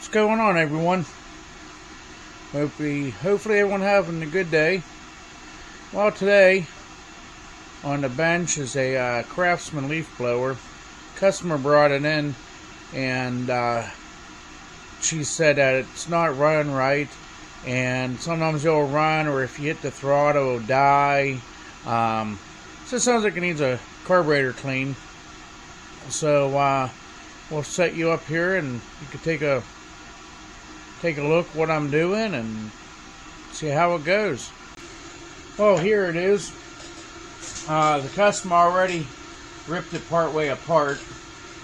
What's going on, everyone? Hopefully everyone having a good day. Well, today on the bench is a Craftsman leaf blower. Customer brought it in, and she said that it's not running right, and sometimes it'll run, or if you hit the throttle, it'll die. So it sounds like it needs a carburetor clean. So we'll set you up here, and you can take a look what I'm doing and see how it goes. Well, here it is. The customer already ripped it part way apart,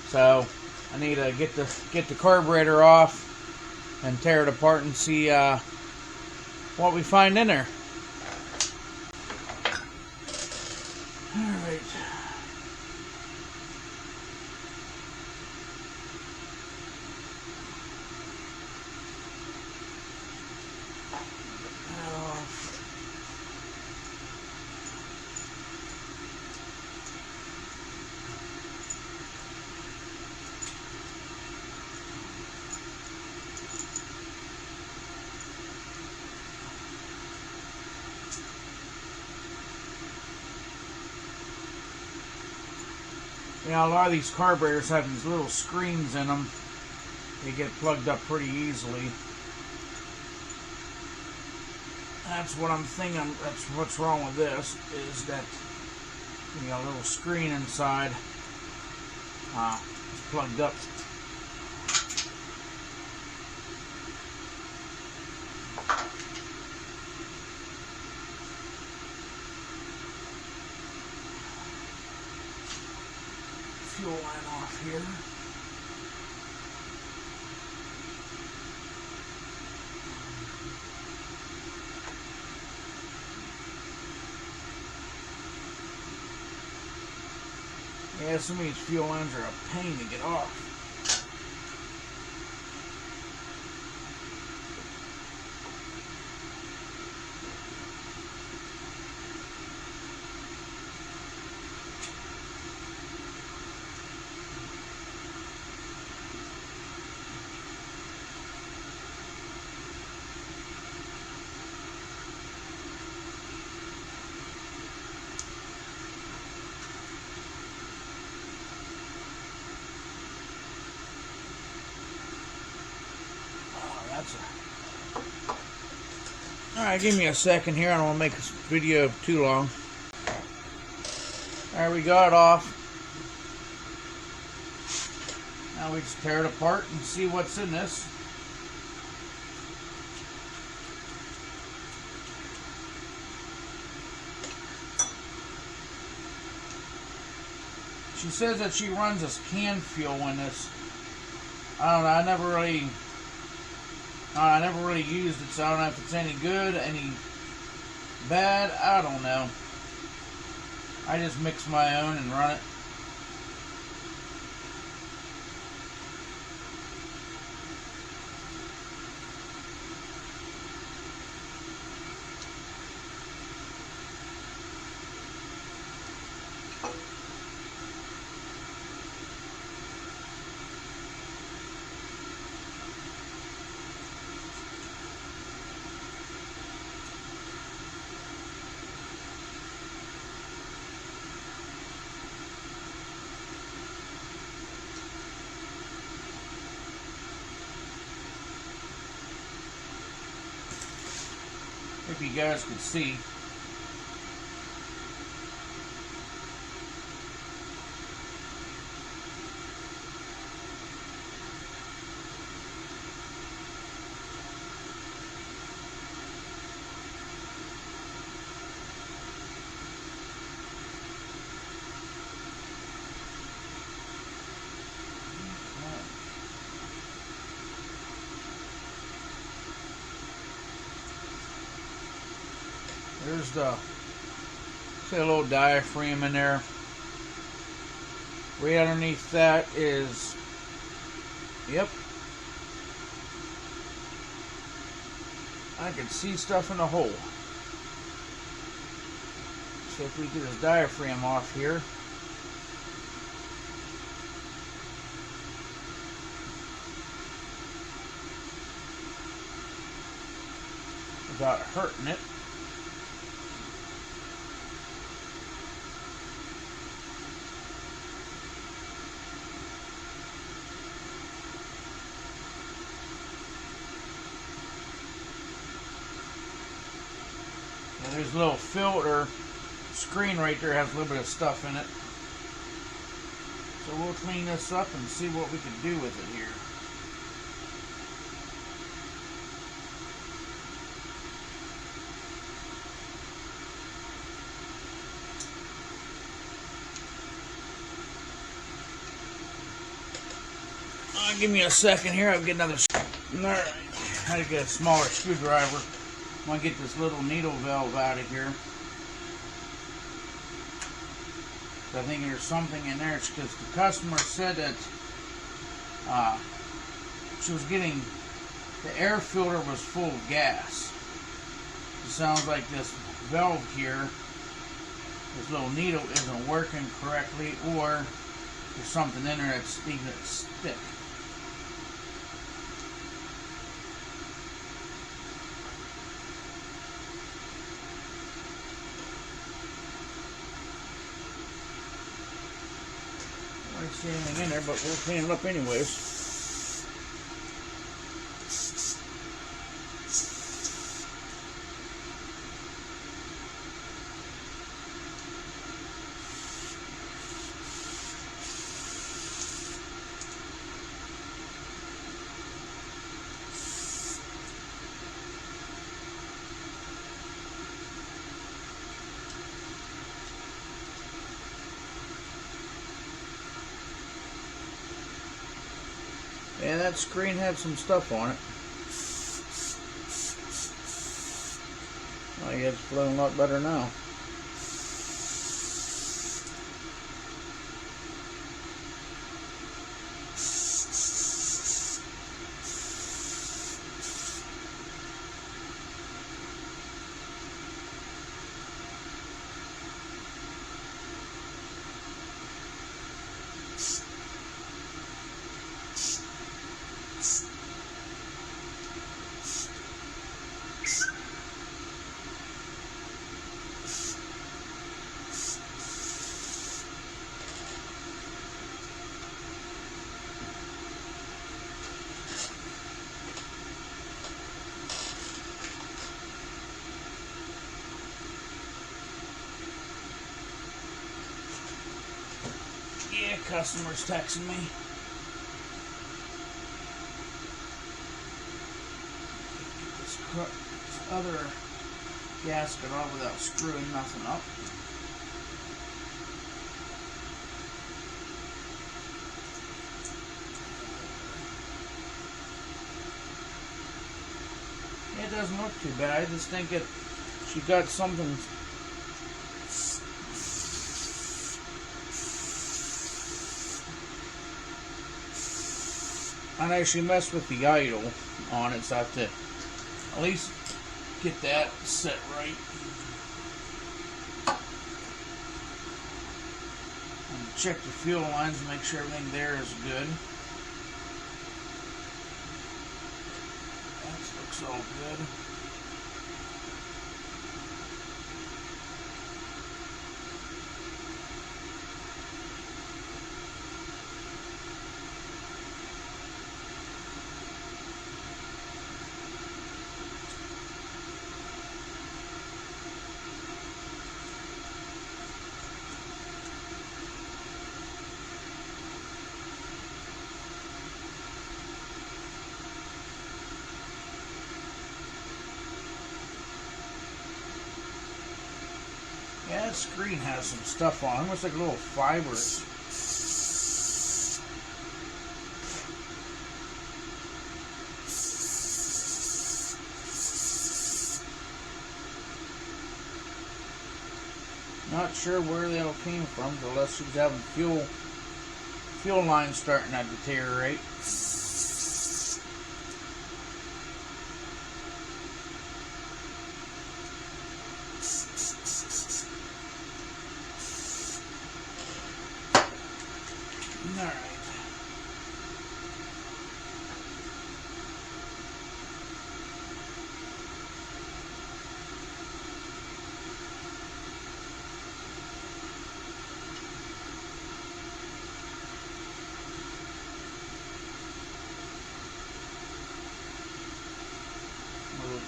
so I need to get the carburetor off and tear it apart and see what we find in there. All right. Yeah, a lot of these carburetors have these little screens in them. They get plugged up pretty easily. That's what I'm thinking. That's what's wrong with this, is that you got a little screen inside. It's plugged up. Fuel line off here. Yeah, some of these fuel lines are a pain to get off. Alright, give me a second here. I don't want to make this video too long. Alright, we got it off. Now we just tear it apart and see what's in this. She says that she runs this canned fuel in this. I don't know, I never really used it, so I don't know if it's any good, any bad, I don't know. I just mix my own and run it. If you guys could see. There's the, see a little diaphragm in there. Right underneath that is, yep, I can see stuff in the hole. So if we get his diaphragm off here, without hurting it. And there's a little filter screen right there, has a little bit of stuff in it. So we'll clean this up and see what we can do with it here. Give me a second here. I'll get another. Alright, I had to get a smaller screwdriver. I want to get this little needle valve out of here. I think there's something in there. It's because the customer said that she was getting, the air filter was full of gas. It sounds like this valve here, this little needle isn't working correctly, or there's something in there that's leaving it stick. I don't see anything in there, but we'll clean it up anyways. And that screen had some stuff on it. I guess it's flowing a lot better now. Yeah, customers texting me. Get this other gasket off without screwing nothing up. It doesn't look too bad. I just think she got something. I actually messed with the idle on it, so I have to at least get that set right. And check the fuel lines and make sure everything there is good. That looks all good. Yeah, that screen has some stuff on it. Almost like little fibers. Not sure where they all came from, unless she was having fuel lines starting to deteriorate. Alright.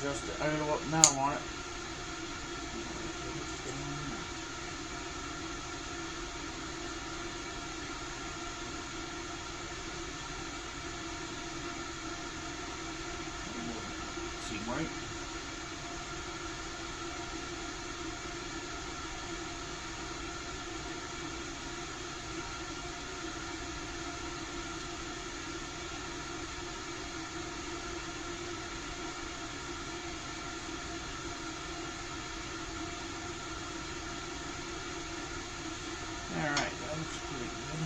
adjust it. I gotta go up now on it. Seem right. Alright, that looks pretty good.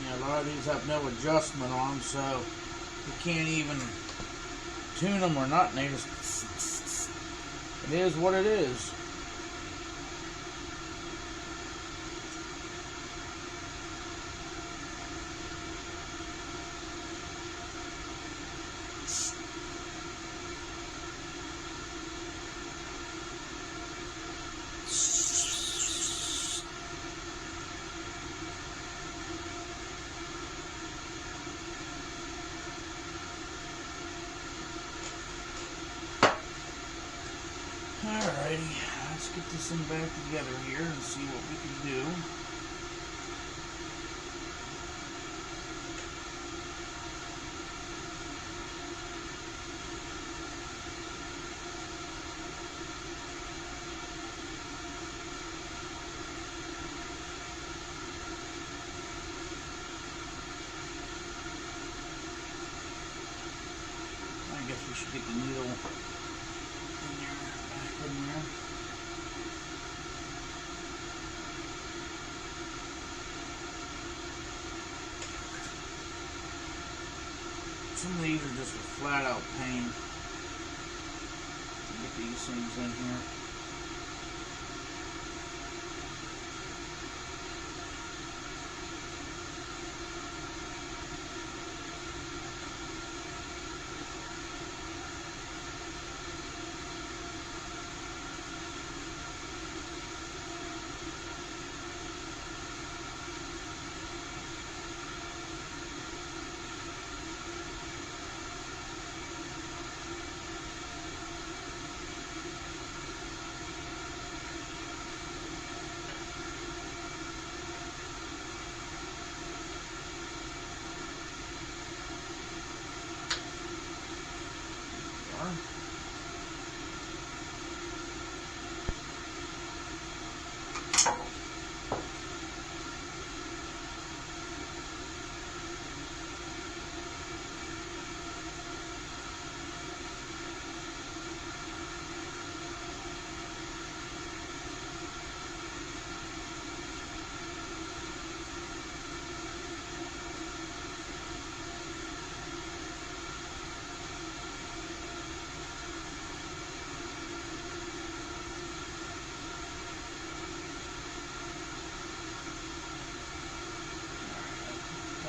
Yeah, a lot of these have no adjustment on them, so you can't even tune them or not. They just, it is what it is. Alrighty, let's get this thing back together here and see what we can do. I guess we should get the needle in there, back in there. Some of these are just a flat out pain to get these things in here.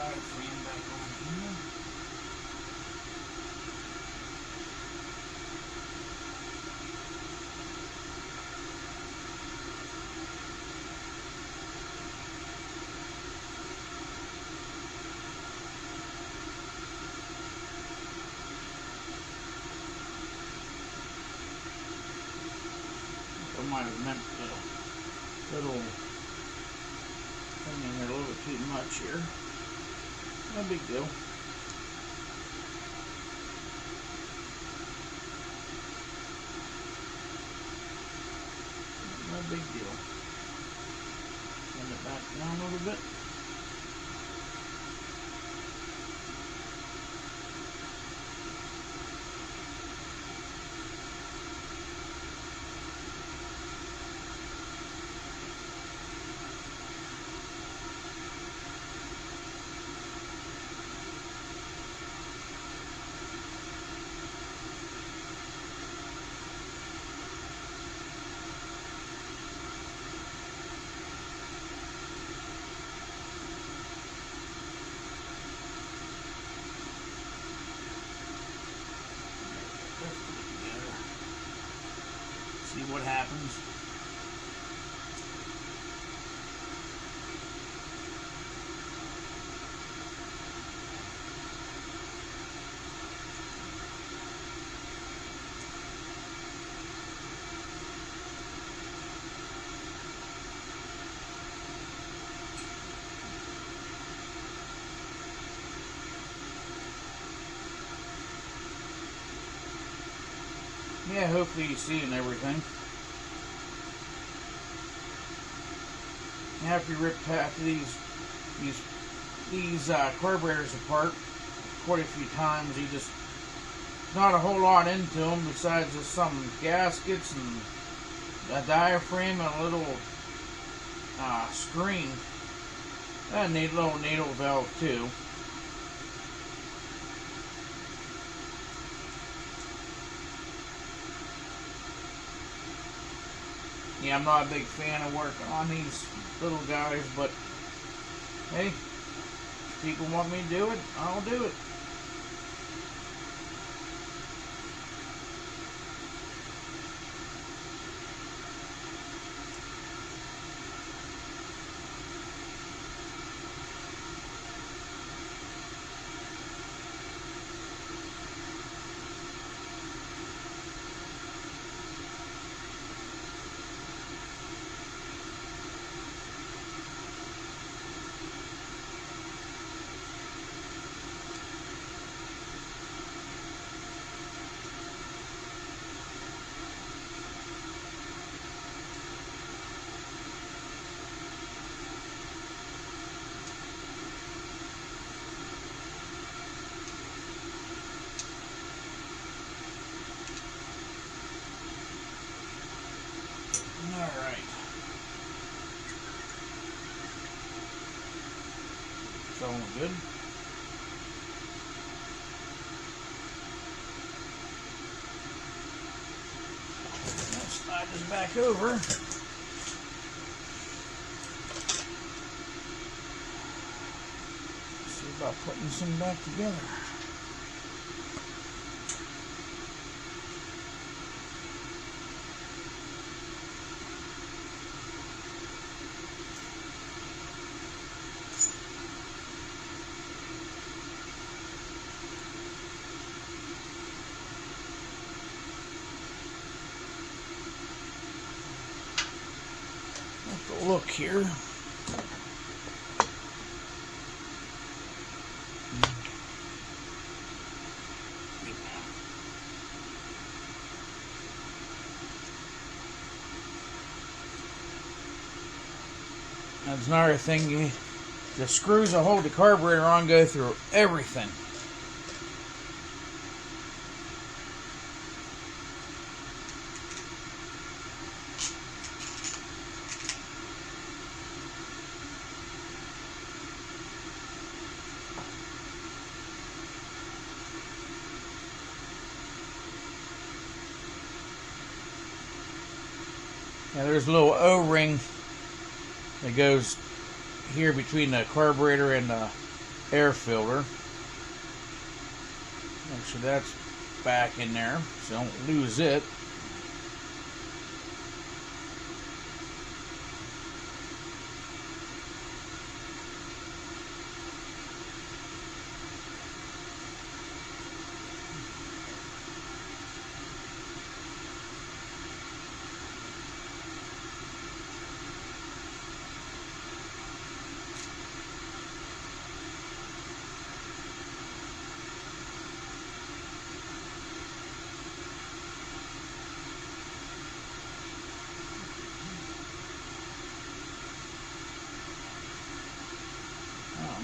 Frame back on here. I might have meant a little thing in here a little too much here. No big deal. No big deal. Send it back down a little bit. Yeah, hopefully you see and everything. After you rip half of these carburetors apart quite a few times, you just not a whole lot into them besides just some gaskets and a diaphragm and a little screen. And a little needle valve too. Yeah, I'm not a big fan of working on these little guys, but hey, if people want me to do it, I'll do it. Alright. Feeling good. Let's slide this back over. See about putting this thing back together. Look here. That's another thing. The screws that hold the carburetor on go through everything. Now there's a little O-ring that goes here between the carburetor and the air filter. Make sure that's back in there so don't lose it.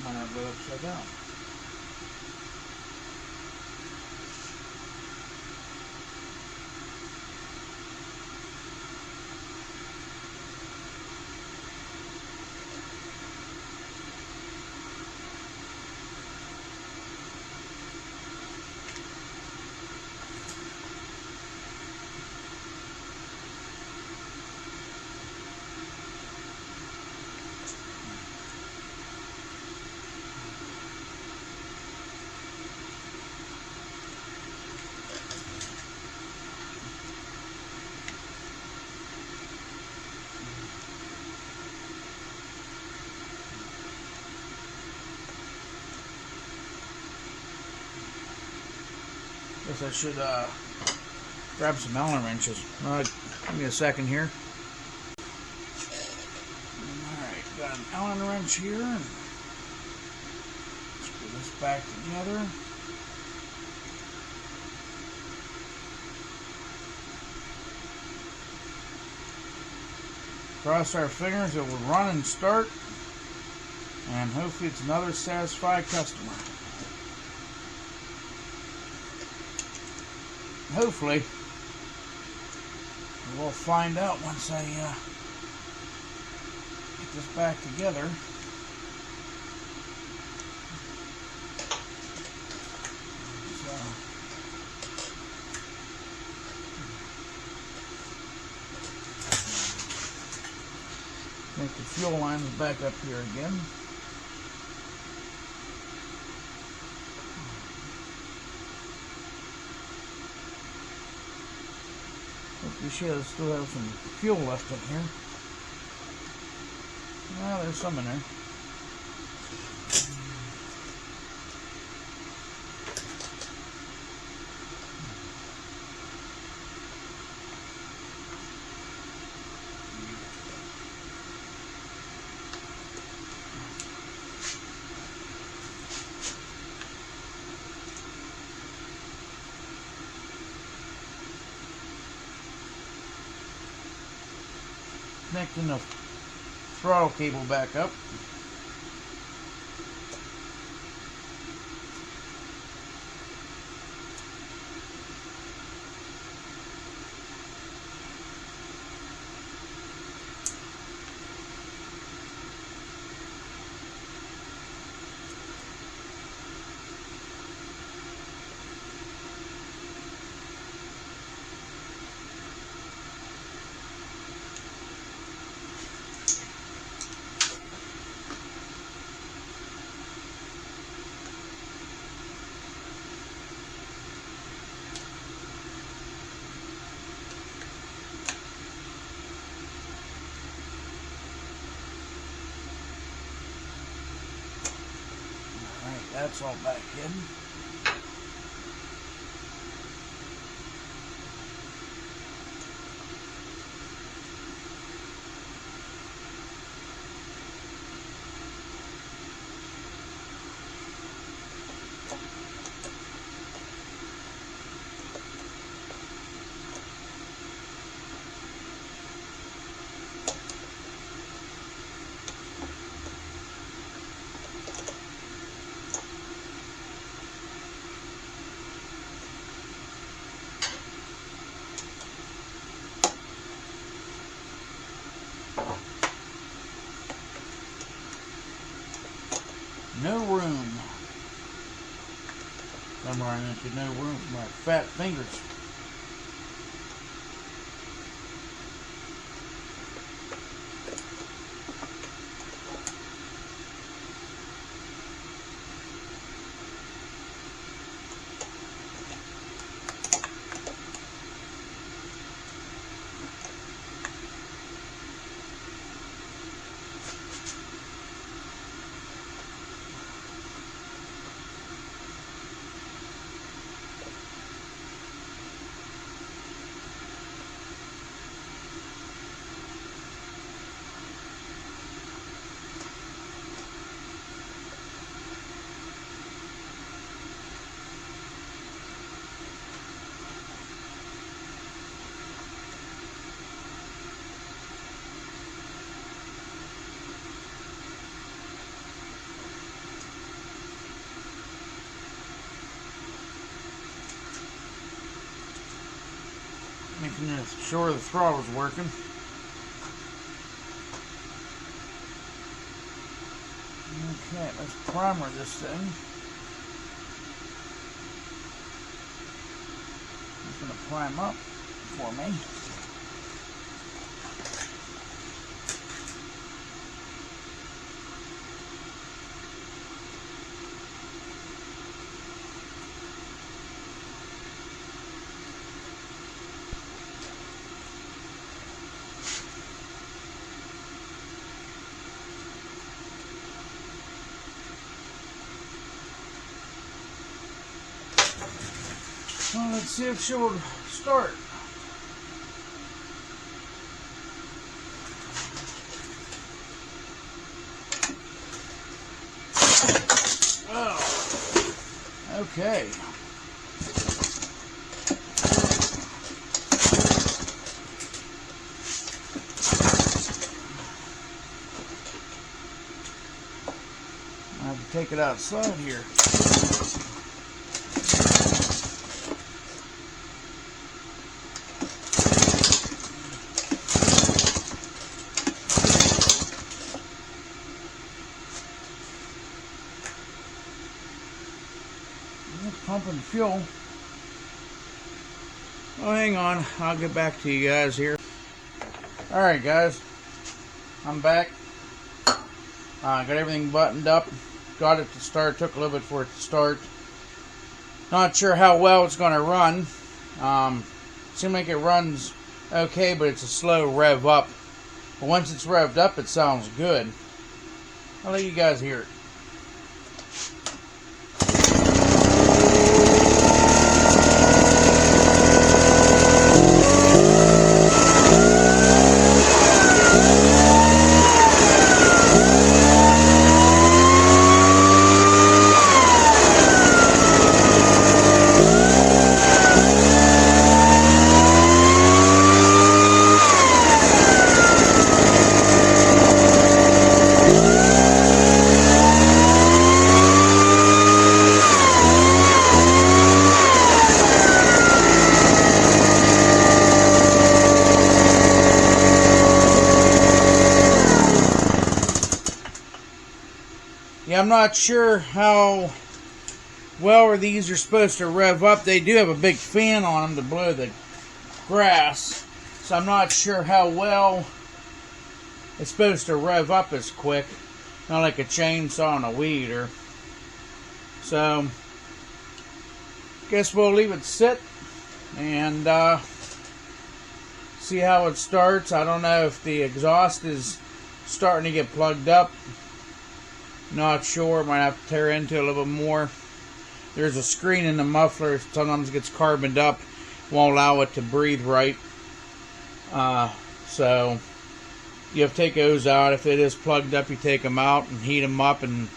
Might not go upside down. Guess I should grab some Allen wrenches. Give me a second here. Alright, got an Allen wrench here. Let's put this back together. Cross our fingers it will run and start, and hopefully it's another satisfied customer. Hopefully, we'll find out once I get this back together. I think the fuel line is back up here again. We should still have some fuel left in here. Well, there's some in there. Connecting the throttle cable back up. That's all back in. No room. I'm running into no room for my fat fingers. Making sure the throttle's working. Okay, let's primer this thing. It's going to prime up for me. Well, let's see if she will start. Oh, okay. have to take it outside here. It's pumping fuel. Oh, hang on. I'll get back to you guys here. Alright, guys. I'm back. Got everything buttoned up. Got it to start. Took a little bit for it to start. Not sure how well it's going to run. Seems like it runs okay, but it's a slow rev up. But once it's revved up, it sounds good. I'll let you guys hear it. Yeah, I'm not sure how well these are supposed to rev up. They do have a big fan on them to blow the grass, so I'm not sure how well it's supposed to rev up as quick. Not like a chainsaw and a weed eater. So, guess we'll leave it sit and see how it starts. I don't know if the exhaust is starting to get plugged up. Not sure. Might have to tear into it a little bit more. There's a screen in the muffler. Sometimes it gets carboned up. Won't allow it to breathe right. So you have to take those out. If it is plugged up, you take them out and heat them up and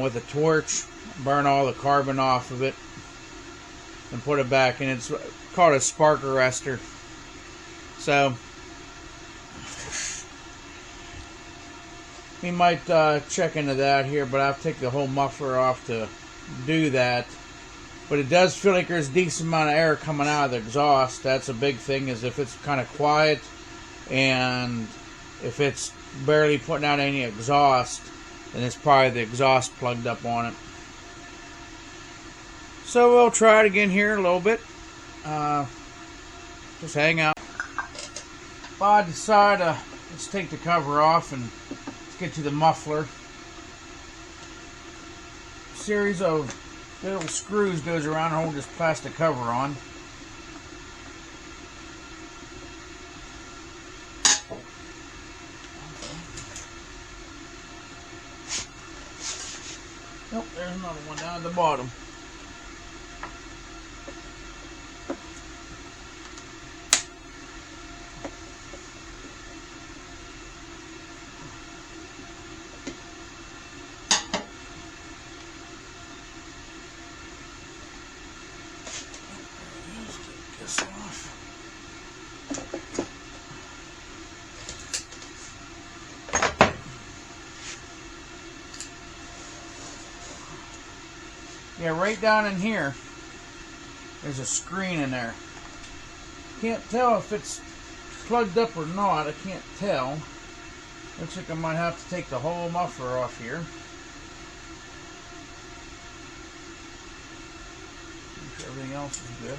with a torch, burn all the carbon off of it and put it back. And it's called a spark arrestor. So we might check into that here, but I have to take the whole muffler off to do that. But it does feel like there's a decent amount of air coming out of the exhaust. That's a big thing, is if it's kind of quiet and if it's barely putting out any exhaust, then it's probably the exhaust plugged up on it. So we'll try it again here in a little bit. Just hang out. If I decide let's take the cover off and get to the muffler. Series of little screws goes around and hold this plastic cover on. Nope, there's another one down at the bottom. Yeah, right down in here, there's a screen in there. Can't tell if it's plugged up or not. I can't tell. Looks like I might have to take the whole muffler off here. Make sure everything else is good.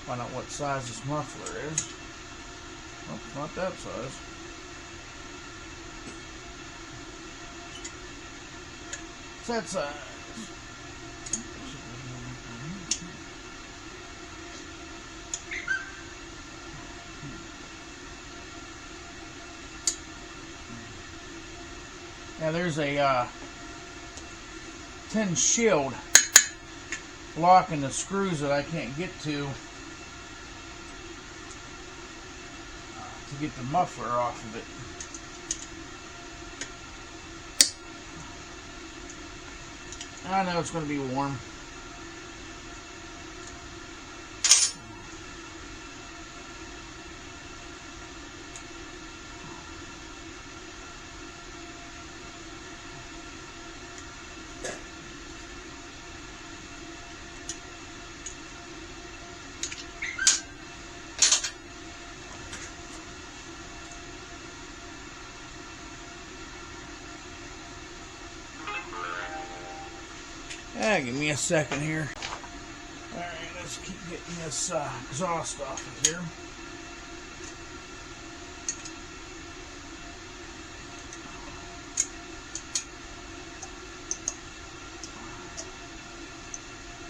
Find out what size this muffler is. Oh, it's not that size. It's that size. Now there's a tin shield blocking the screws that I can't get to get the muffler off of it. I know it's going to be warm. Give me a second here. Alright, let's keep getting this exhaust off of here.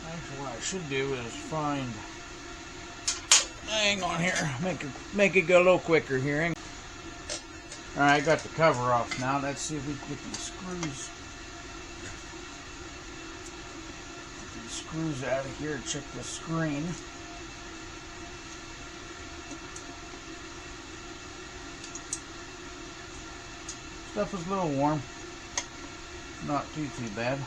Actually, what I should do is find... Hang on here. Make it go a little quicker here. Alright, I got the cover off now. Let's see if we can get these screws. Screws out of here. Check the screen. Stuff is a little warm. Not too bad.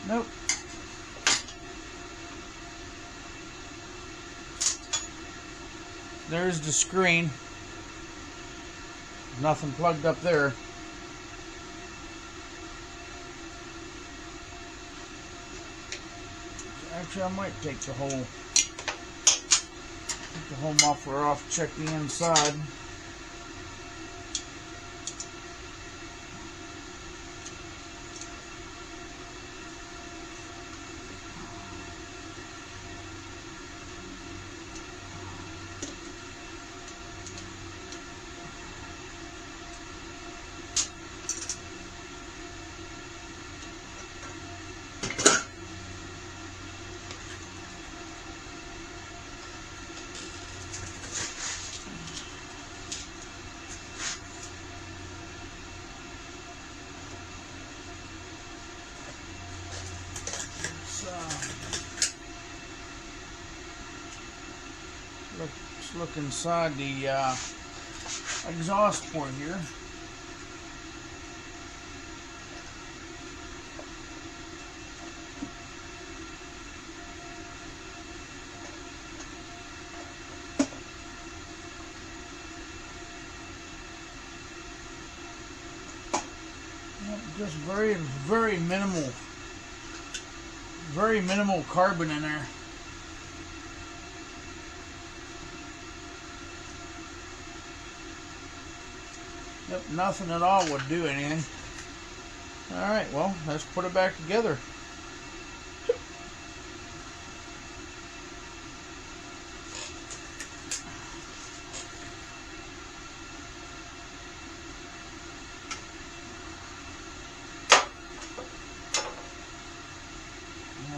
Nope. There's the screen. Nothing plugged up there. Actually, I might take the whole muffler off, check the inside. Let's look inside the exhaust port here. Just very minimal carbon in there. Yep, nothing at all would do anything. Alright, well, let's put it back together.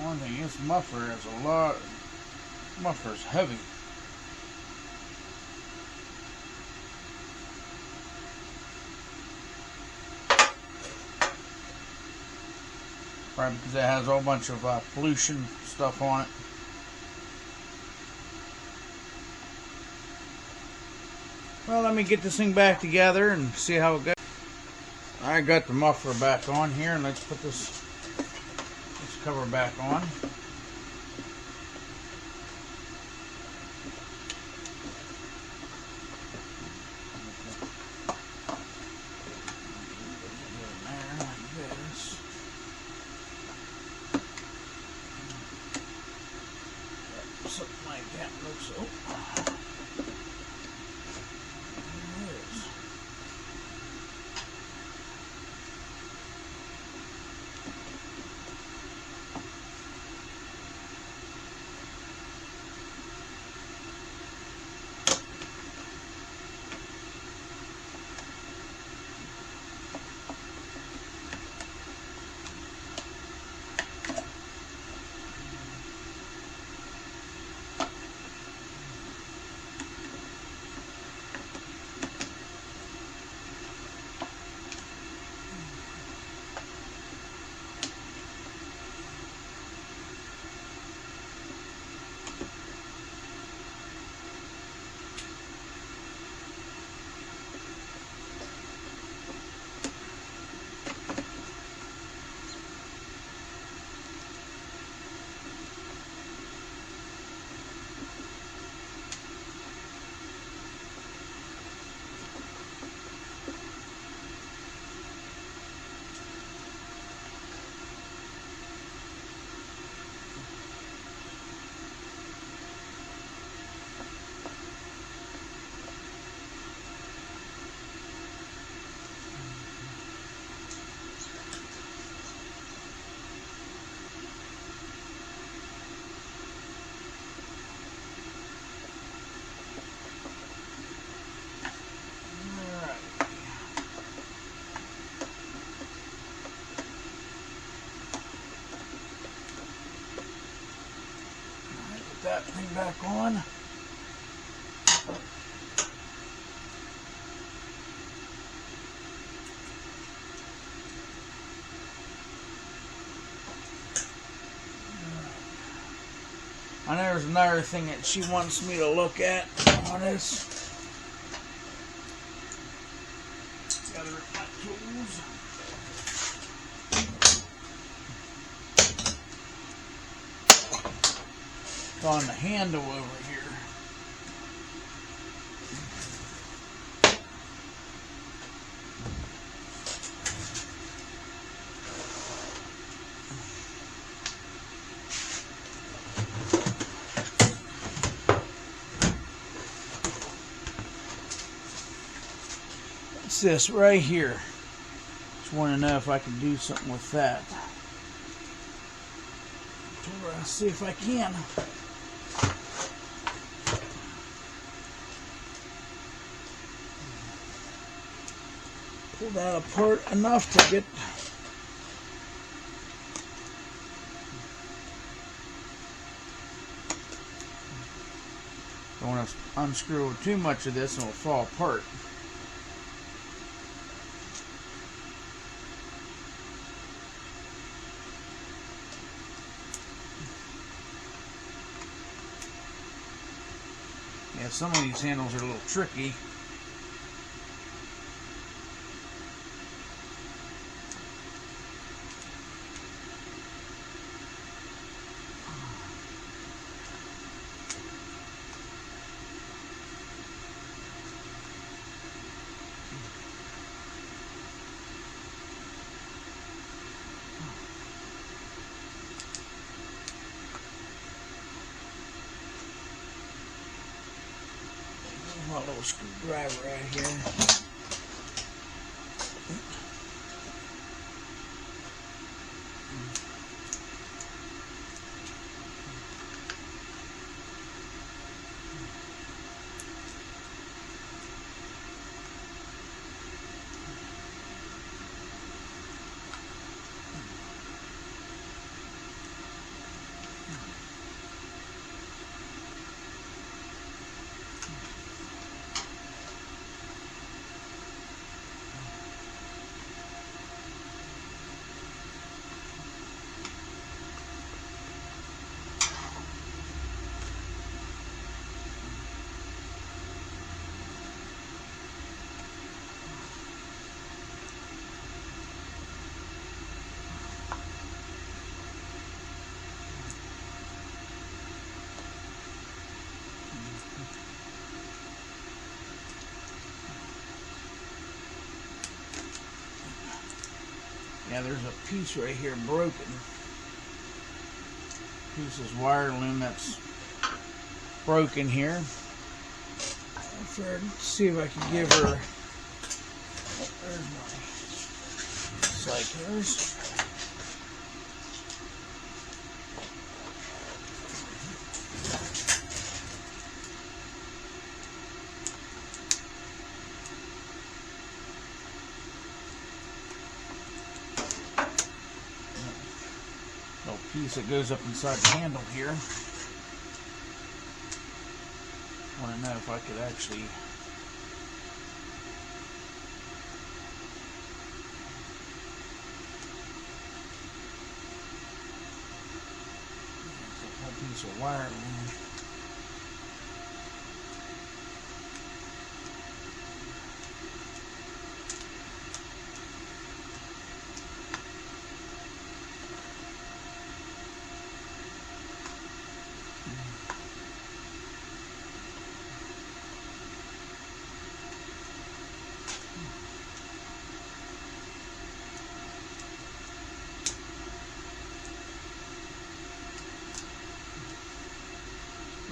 One thing, this muffler has a lot. Muffler's heavy. Probably because it has a whole bunch of pollution stuff on it. Well, let me get this thing back together and see how it goes. I got the muffler back on here, and let's put this cover back on. Something like that looks. Oh. There it is. that thing back on. And there's another thing that she wants me to look at on this. Gather up my tools. On the handle over here. It's this right here. Just want to know if I can do something with that. I'll see if I can. Pull that apart enough to get don't want to unscrew too much of this and it'll fall apart. Yeah, some of these handles are a little tricky. My little screwdriver right here. Yeah, there's a piece right here broken. Piece is wire loom that's broken here. I'll see if I can give her. Oh, there's my cyclers. Piece that goes up inside the handle here. I want to know if I could actually it's a whole piece of wire loom.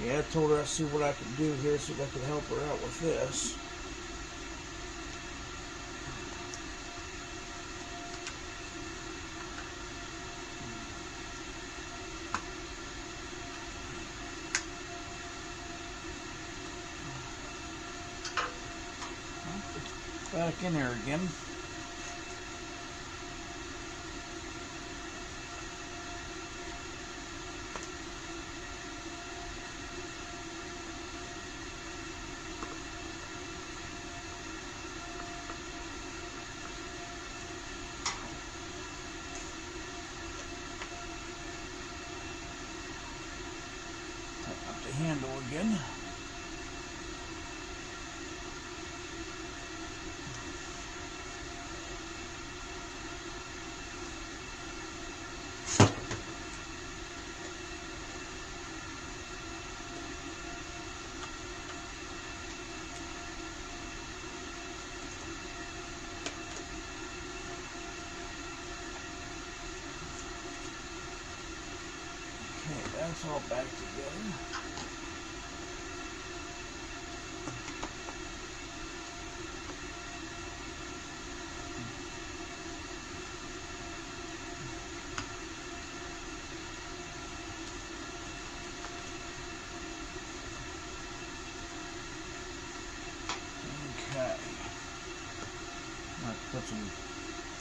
Yeah, I told her I'd see what I could do here, see if I could help her out with this. Back in there again. handle again. That's all back together. Okay. I'm going to put some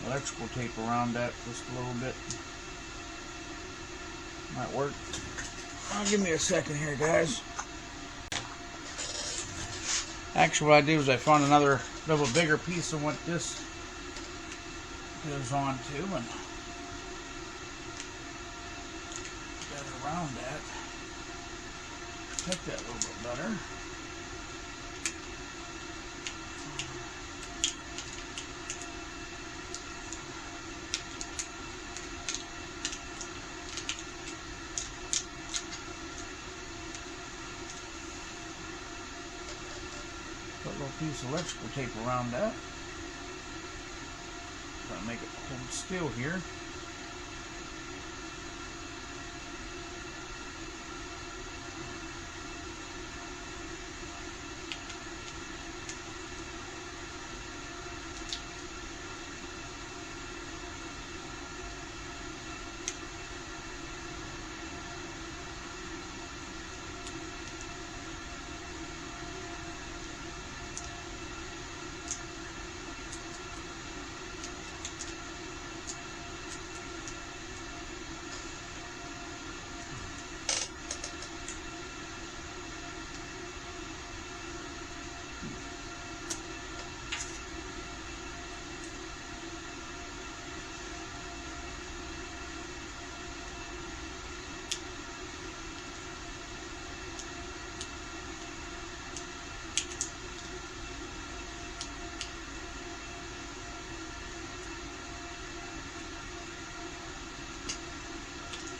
electrical tape around that just a little bit. Might work. Give me a second here, guys. Actually, what I did was I found another little bigger piece of what this goes on to, and get around that. Protect that a little bit better. Put a little piece of electrical tape around that. Try to make it hold still here.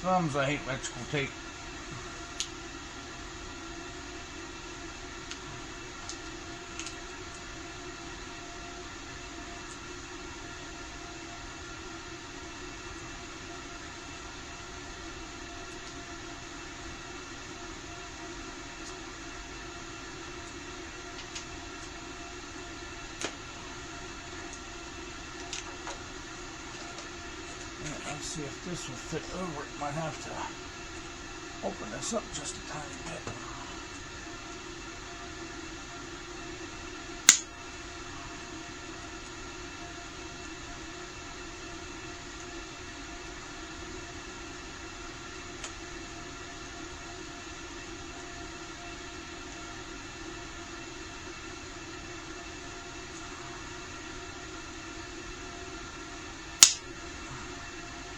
Sometimes I hate electrical tape. Let's see if this will fit over it. Might have to open this up just a tiny bit.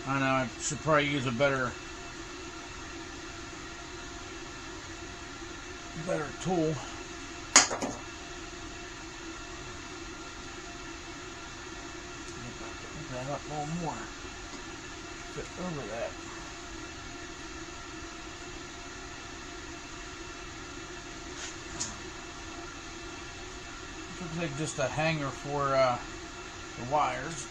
I know, I should probably use a better tool. Get that up a little more. Fit over that. Looks like just a hanger for the wires.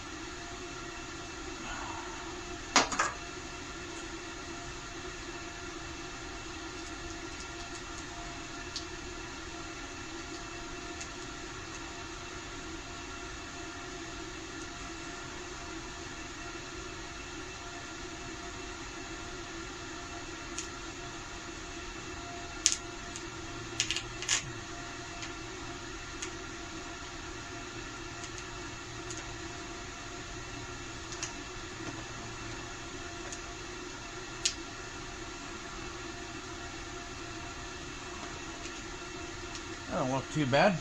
That don't look too bad.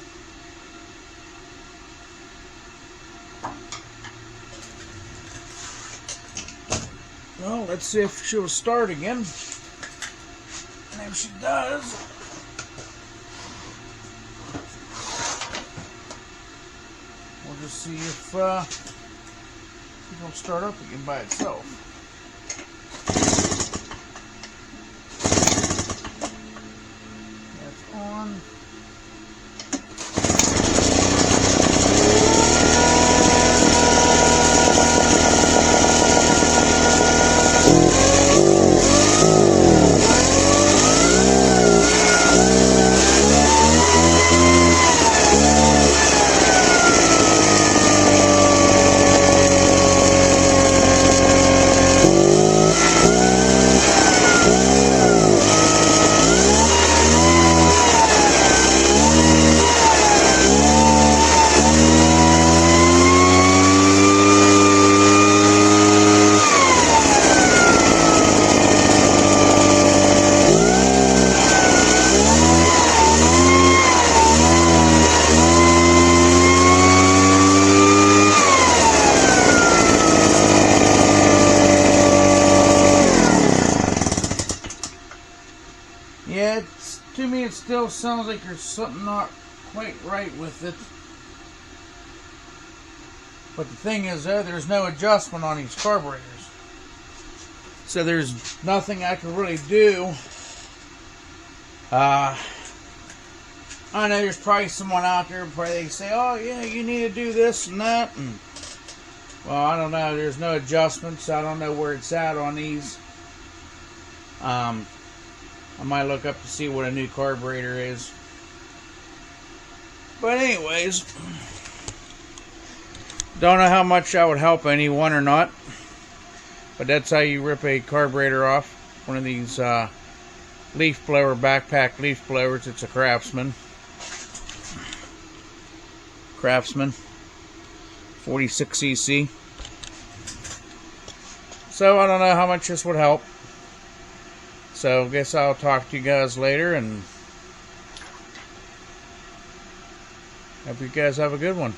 Well, let's see if she'll start again. There if she does. We'll just see if it'll start up again by itself. That's on. Yeah, to me it still sounds like there's something not quite right with it. But the thing is, there's no adjustment on these carburetors. So there's nothing I can really do. I know there's probably someone out there where they say, oh yeah, you need to do this and that. And, well, I don't know. There's no adjustments. I don't know where it's at on these. I might look up to see what a new carburetor is. But anyways, don't know how much that would help anyone or not. But that's how you rip a carburetor off. One of these leaf blower, backpack leaf blowers. It's a Craftsman. Craftsman 46cc. So I don't know how much this would help. So I guess I'll talk to you guys later, and hope you guys have a good one.